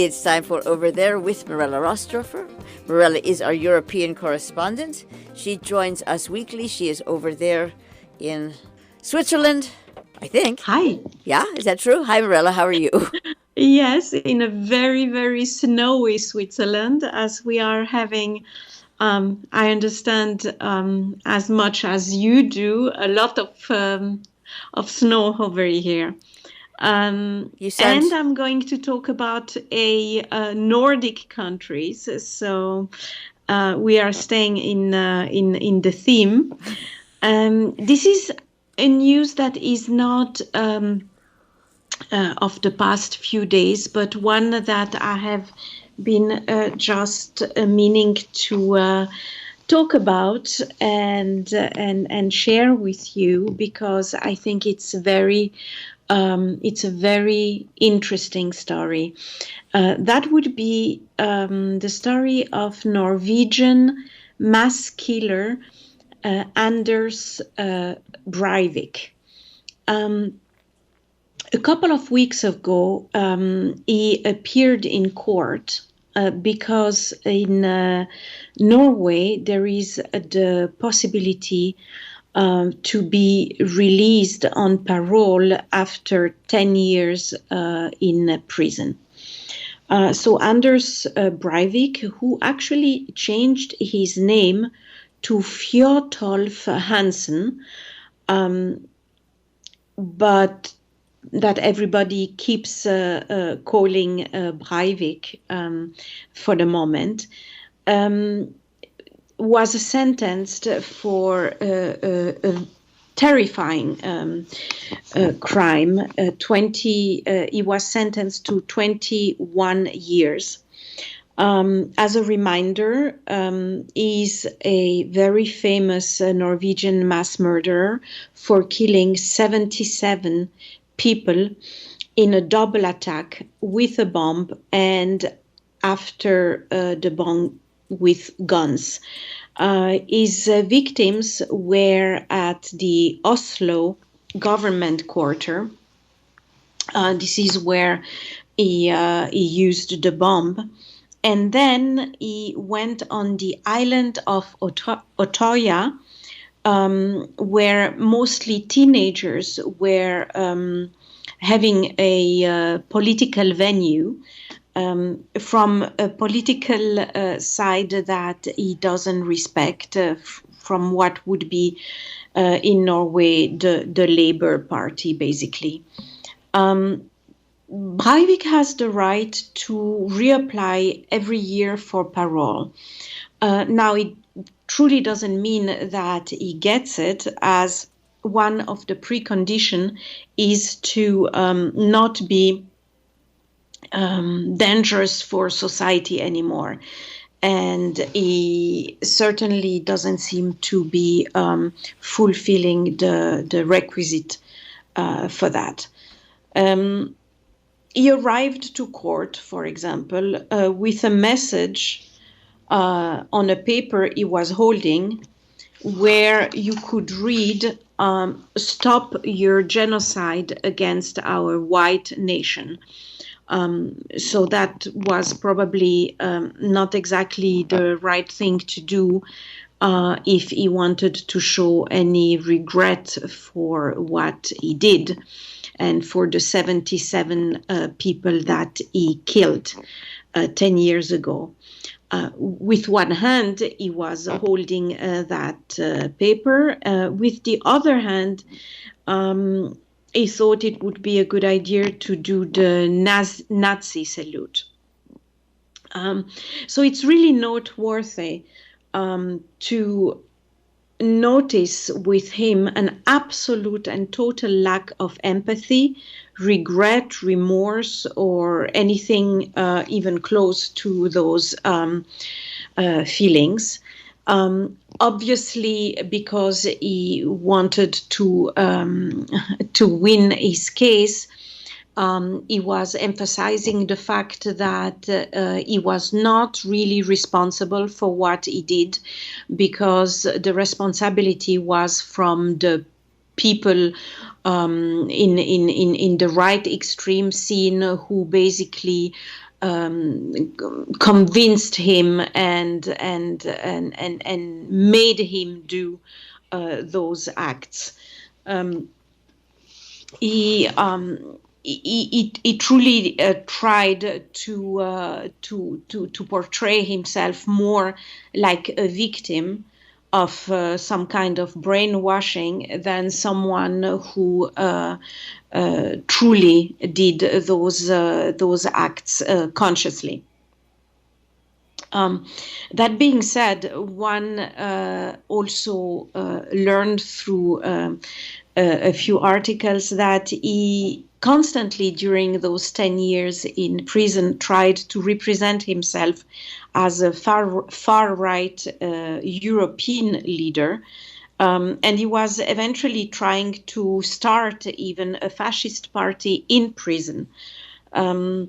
It's time for Over There with Mirella Rastorfer. Mirella is our European correspondent. She joins us weekly. She is over there in Switzerland, I think. Hi. Yeah, is that true? Hi, Mirella. How are you? Yes, in a very, very snowy Switzerland, as we are having, I understand, as much as you do, a lot of snow over here. And I'm going to talk about Nordic countries. So we are staying in the theme. This is a news that is not of the past few days, but one that I have been just meaning to talk about and share with you, because I think it's a very interesting story. That would be the story of Norwegian mass killer Anders Breivik. A couple of weeks ago, he appeared in court because in Norway there is the possibility to be released on parole after 10 years in prison. So Anders Breivik, who actually changed his name to Fjotolf Hansen, but that everybody keeps calling Breivik for the moment, was sentenced for a terrifying crime. He was sentenced to 21 years. As a reminder, he's a very famous Norwegian mass murderer for killing 77 people in a double attack with a bomb and after the bomb with guns. His victims were at the Oslo government quarter. This is where he used the bomb. And then he went on the island of Otoya, where mostly teenagers were having a political venue from a political side that he doesn't respect, from what would be in Norway the Labour Party, basically. Breivik has the right to reapply every year for parole. Now, it truly doesn't mean that he gets it, as one of the preconditions is to not be dangerous for society anymore. And he certainly doesn't seem to be fulfilling the requisite for that. He arrived to court, for example, with a message on a paper he was holding, where you could read, "Stop your genocide against our white nation." So that was probably not exactly the right thing to do if he wanted to show any regret for what he did and for the 77 people that he killed 10 years ago. With one hand, he was holding that paper. With the other hand, he thought it would be a good idea to do the Nazi salute. So it's really noteworthy to notice with him an absolute and total lack of empathy, regret, remorse, or anything even close to those feelings. Obviously, because he wanted to win his case, he was emphasizing the fact that he was not really responsible for what he did, because the responsibility was from the people in the right extreme scene who basically convinced him and made him do those acts. He truly tried to portray himself more like a victim of some kind of brainwashing than someone who truly did those acts consciously. That being said, one also learned through a few articles that he constantly during those 10 years in prison tried to represent himself as a far-right European leader. And he was eventually trying to start even a fascist party in prison. The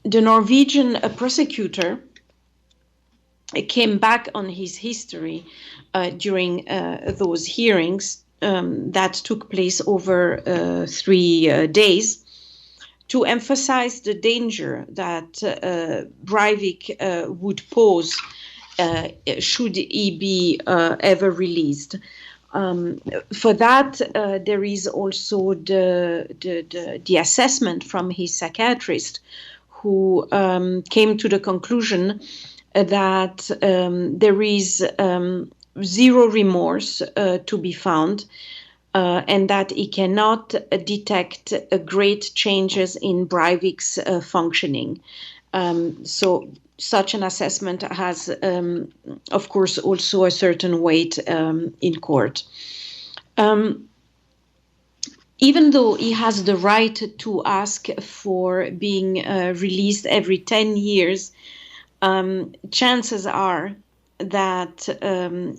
Norwegian prosecutor came back on his history during those hearings that took place over 3 days to emphasize the danger that Breivik would pose should he be ever released. For that, there is also the assessment from his psychiatrist, who came to the conclusion that there is zero remorse to be found, and that he cannot detect great changes in Breivik's functioning. So such an assessment has, of course, also a certain weight in court. Even though he has the right to ask for being released every 10 years, chances are that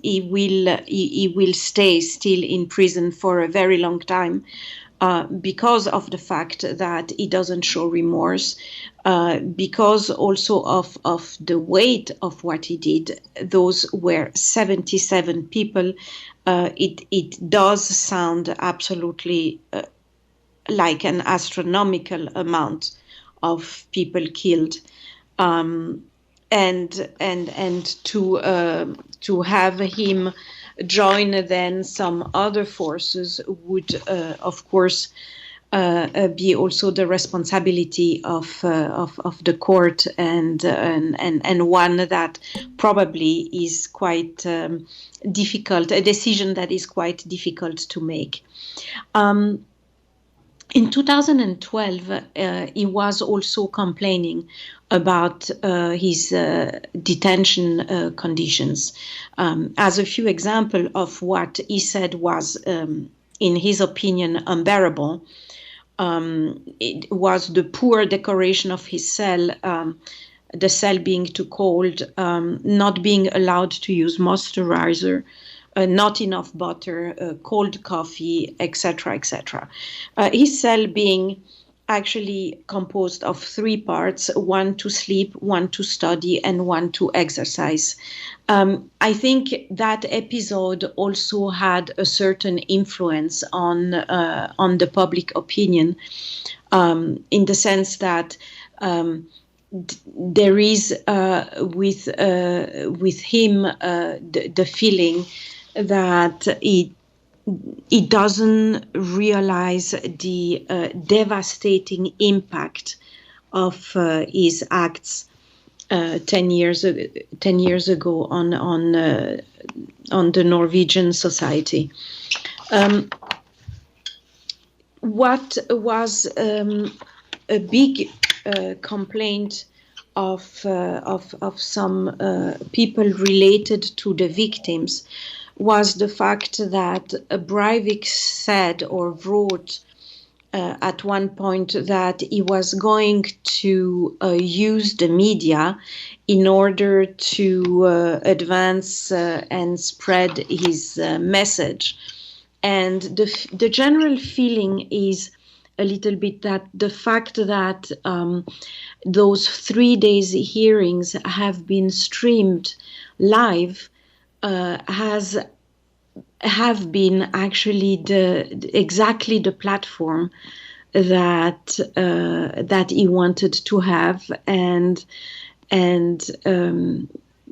he will stay still in prison for a very long time because of the fact that he doesn't show remorse, because also of the weight of what he did. Those were 77 people. It does sound absolutely like an astronomical amount of people killed, and to have him join then some other forces would, of course, be also the responsibility of the court, and one that probably is quite difficult, a decision that is quite difficult to make. In 2012, he was also complaining about his detention conditions. As a few examples of what he said was, in his opinion, unbearable, it was the poor decoration of his cell, the cell being too cold, not being allowed to use moisturizer, not enough butter, cold coffee, etc., etc. His cell being actually composed of 3 parts: one to sleep, one to study, and one to exercise. I think that episode also had a certain influence on the public opinion, in the sense that there is with him the feeling that he doesn't realize the devastating impact of his acts 10 years ago on the Norwegian society. What was a big complaint of some people related to the victims was the fact that Breivik said or wrote at one point that he was going to use the media in order to advance and spread his message. And the general feeling is a little bit that the fact that those 3 days hearings have been streamed live have been actually exactly the platform that he wanted to have, and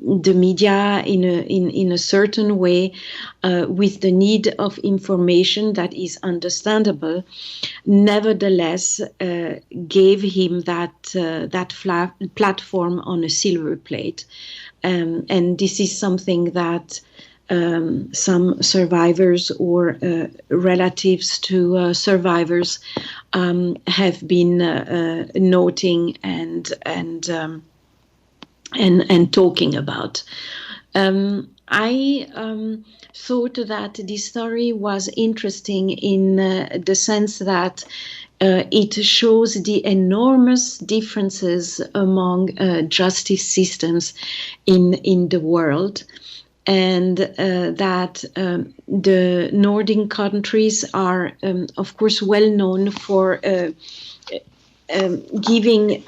the media in a certain way, with the need of information that is understandable, nevertheless gave him that platform on a silver plate, and this is something that some survivors or relatives to survivors have been noting and talking about. I thought that this story was interesting in the sense that it shows the enormous differences among justice systems in the world, and that the Nordic countries are, of course, well known for giving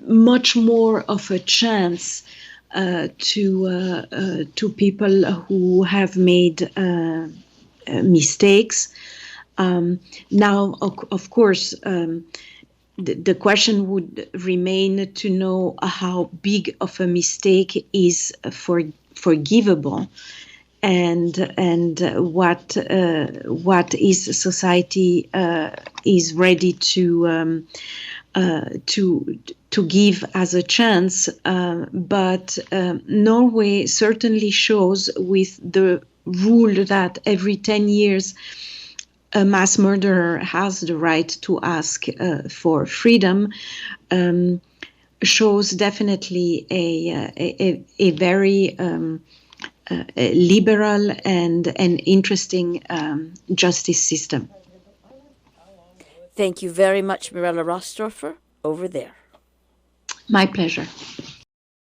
much more of a chance to people who have made mistakes. Now, of course, the question would remain to know how big of a mistake is forgivable, and what is society is ready to give as a chance. But Norway certainly shows, with the rule that every 10 years a mass murderer has the right to ask for freedom, shows definitely a very liberal and interesting justice system. Thank you very much, Mirella Rastorfer, over there. My pleasure.